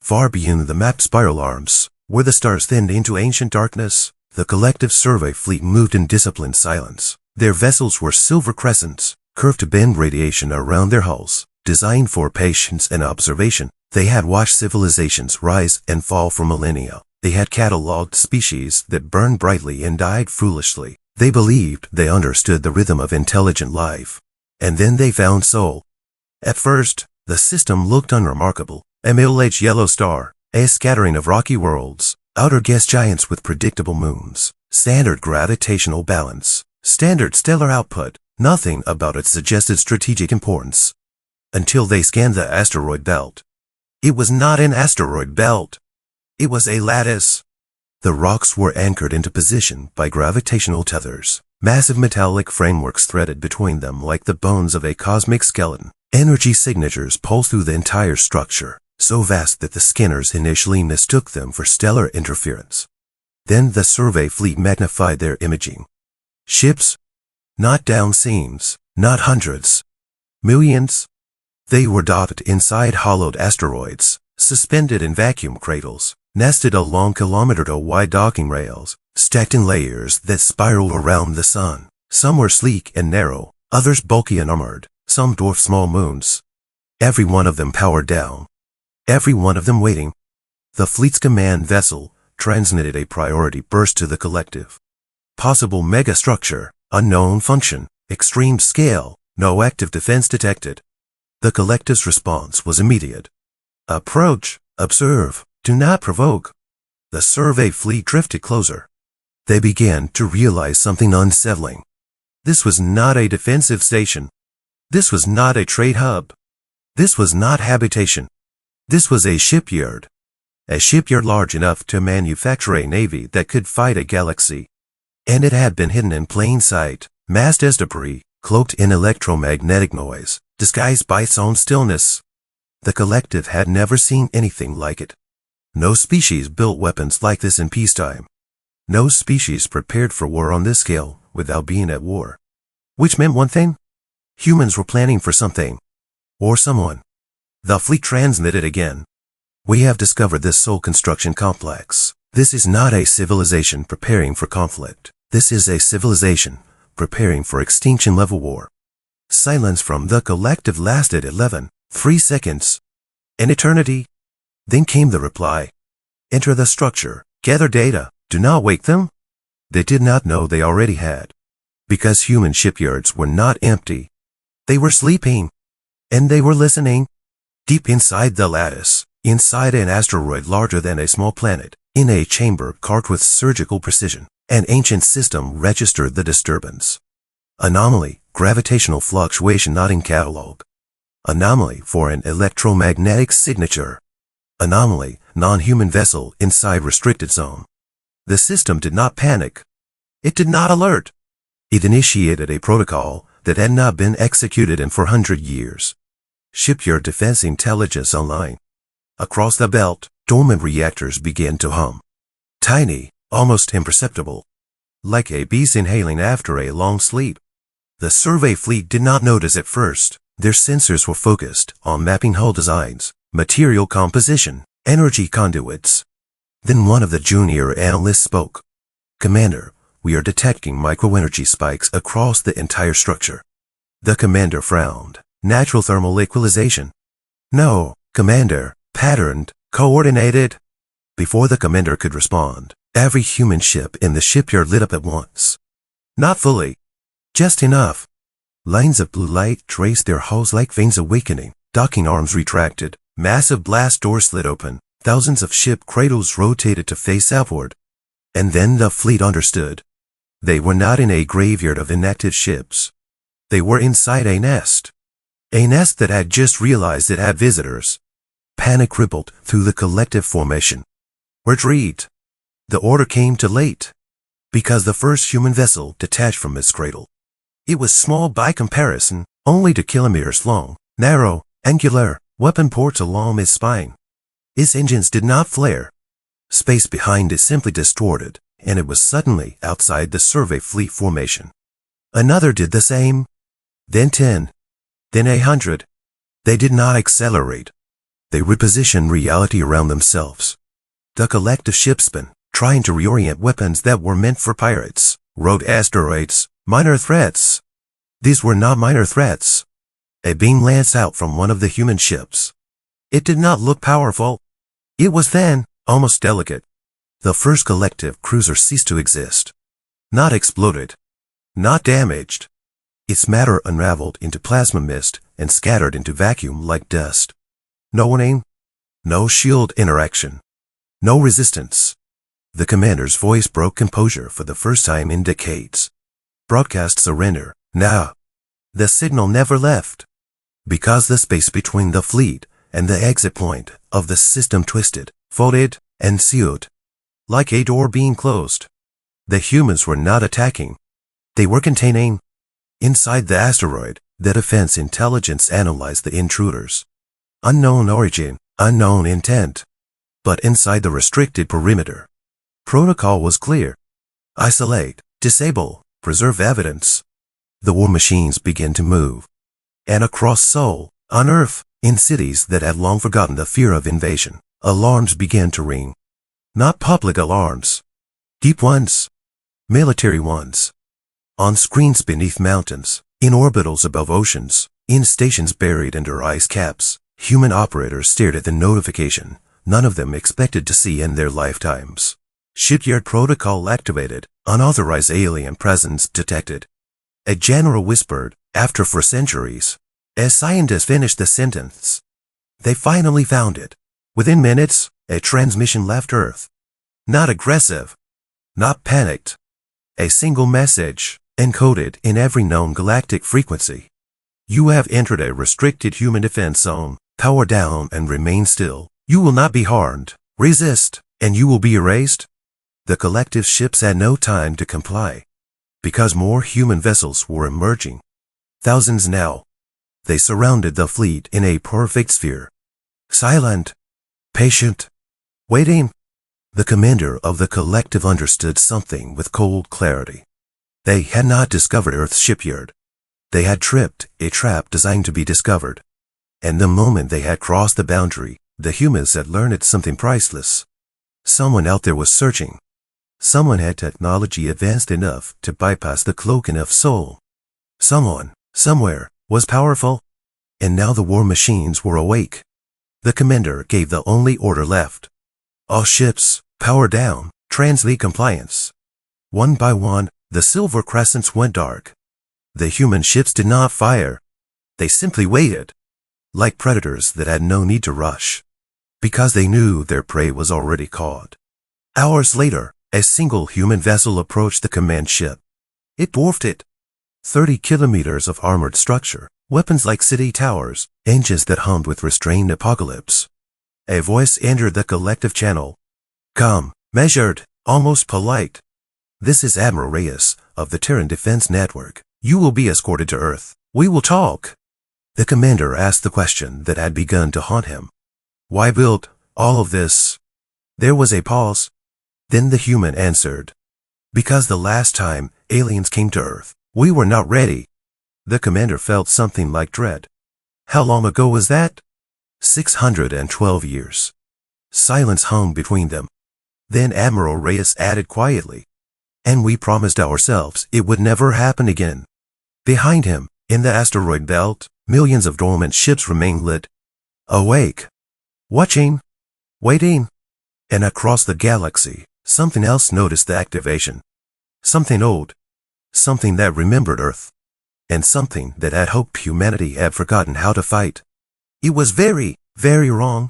Far beyond the mapped spiral arms, where the stars thinned into ancient darkness, the collective survey fleet moved in disciplined silence. Their vessels were silver crescents, curved to bend radiation around their hulls, designed for patience and observation. They had watched civilizations rise and fall for millennia. They had catalogued species that burned brightly and died foolishly. They believed they understood the rhythm of intelligent life. And then they found Sol. At first, the system looked unremarkable. A middle-aged yellow star, a scattering of rocky worlds, outer gas giants with predictable moons, standard gravitational balance, standard stellar output. Nothing about it suggested strategic importance. Until they scanned the asteroid belt. It was not an asteroid belt. It was a lattice. The rocks were anchored into position by gravitational tethers. Massive metallic frameworks threaded between them like the bones of a cosmic skeleton. Energy signatures pulsed through the entire structure, so vast that the scanners initially mistook them for stellar interference. Then the survey fleet magnified their imaging. Ships? Not down seams, not hundreds. Millions? They were dotted inside hollowed asteroids, suspended in vacuum cradles, nested along kilometer-wide docking rails, stacked in layers that spiraled around the sun. Some were sleek and narrow, others bulky and armored, some dwarfed small moons. Every one of them powered down. Every one of them waiting. The fleet's command vessel transmitted a priority burst to the collective. Possible megastructure, unknown function, extreme scale, no active defense detected. The collective's response was immediate. Approach, observe, do not provoke. The survey fleet drifted closer. They began to realize something unsettling. This was not a defensive station. This was not a trade hub. This was not habitation. This was a shipyard. A shipyard large enough to manufacture a navy that could fight a galaxy. And it had been hidden in plain sight, masked as debris, cloaked in electromagnetic noise, disguised by its own stillness. The collective had never seen anything like it. No species built weapons like this in peacetime. No species prepared for war on this scale without being at war. Which meant one thing. Humans were planning for something. Or someone. The fleet transmitted again. We have discovered this Sol construction complex. This is not a civilization preparing for conflict. This is a civilization preparing for extinction-level war. Silence from the collective lasted 3 seconds. An eternity. Then came the reply. Enter the structure. Gather data. Do not wake them. They did not know they already had. Because human shipyards were not empty. They were sleeping. And they were listening. Deep inside the lattice, inside an asteroid larger than a small planet, in a chamber carved with surgical precision, an ancient system registered the disturbance. Anomaly, gravitational fluctuation not in catalog. Anomaly for an electromagnetic signature. Anomaly, non-human vessel inside restricted zone. The system did not panic. It did not alert. It initiated a protocol that had not been executed in 400 years. Shipyard Defense Intelligence Online. Across the belt, dormant reactors began to hum. Tiny, almost imperceptible. Like a beast inhaling after a long sleep. The survey fleet did not notice at first. Their sensors were focused on mapping hull designs, material composition, energy conduits. Then one of the junior analysts spoke. Commander, we are detecting microenergy spikes across the entire structure. The commander frowned. Natural thermal equalization. No, Commander, patterned, coordinated. Before the commander could respond, every human ship in the shipyard lit up at once. Not fully. Just enough. Lines of blue light traced their hulls like veins awakening. Docking arms retracted. Massive blast doors slid open. Thousands of ship cradles rotated to face outward. And then the fleet understood. They were not in a graveyard of inactive ships. They were inside a nest. A nest that had just realized it had visitors. Panic rippled through the collective formation. Retreat. The order came too late. Because the first human vessel detached from its cradle. It was small by comparison, only 2 kilometers long, narrow, angular, weapon ports along its spine. Its engines did not flare. Space behind it simply distorted, and it was suddenly outside the survey fleet formation. Another did the same. Then 10. Then 100. They did not accelerate. They repositioned reality around themselves. The collective shipsmen, trying to reorient weapons that were meant for pirates, wrote asteroids, minor threats. These were not minor threats. A beam lanced out from one of the human ships. It did not look powerful. It was thin, almost delicate. The first collective cruiser ceased to exist. Not exploded. Not damaged. Its matter unraveled into plasma mist and scattered into vacuum like dust. No warning. No shield interaction. No resistance. The commander's voice broke composure for the first time in decades. Broadcast surrender, now. The signal never left. Because the space between the fleet and the exit point of the system twisted, folded, and sealed. Like a door being closed. The humans were not attacking. They were containing. Inside the asteroid, the defense intelligence analyzed the intruders. Unknown origin, unknown intent. But inside the restricted perimeter, protocol was clear. Isolate, disable, preserve evidence. The war machines began to move. And across Seoul, on Earth, in cities that had long forgotten the fear of invasion, alarms began to ring. Not public alarms. Deep ones. Military ones. On screens beneath mountains, in orbitals above oceans, in stations buried under ice caps, human operators stared at the notification, none of them expected to see in their lifetimes. Shipyard protocol activated, unauthorized alien presence detected. A general whispered, after for centuries. As scientists finished the sentence. They finally found it. Within minutes, a transmission left Earth. Not aggressive. Not panicked. A single message, encoded in every known galactic frequency. You have entered a restricted human defense zone. Power down and remain still. You will not be harmed. Resist, and you will be erased. The collective ships had no time to comply. Because more human vessels were emerging. Thousands now. They surrounded the fleet in a perfect sphere. Silent. Patient. Waiting. The commander of the collective understood something with cold clarity. They had not discovered Earth's shipyard. They had tripped a trap designed to be discovered. And the moment they had crossed the boundary, the humans had learned something priceless. Someone out there was searching. Someone had technology advanced enough to bypass the cloaking of soul. Someone, somewhere, was powerful. And now the war machines were awake. The commander gave the only order left. All ships, power down, translate compliance. One by one, the silver crescents went dark. The human ships did not fire. They simply waited. Like predators that had no need to rush. Because they knew their prey was already caught. Hours later, a single human vessel approached the command ship. It dwarfed it. 30 kilometers of armored structure, weapons like city towers, engines that hummed with restrained apocalypse. A voice entered the collective channel. Calm, measured, almost polite. This is Admiral Reyes of the Terran Defense Network. You will be escorted to Earth. We will talk. The commander asked the question that had begun to haunt him. Why build all of this? There was a pause. Then the human answered. Because the last time aliens came to Earth, we were not ready. The commander felt something like dread. How long ago was that? 612 years. Silence hung between them. Then Admiral Reyes added quietly. And we promised ourselves it would never happen again. Behind him, in the asteroid belt, millions of dormant ships remained lit. Awake. Watching. Waiting. And across the galaxy, something else noticed the activation. Something old. Something that remembered Earth. And something that had hoped humanity had forgotten how to fight. It was very, very wrong.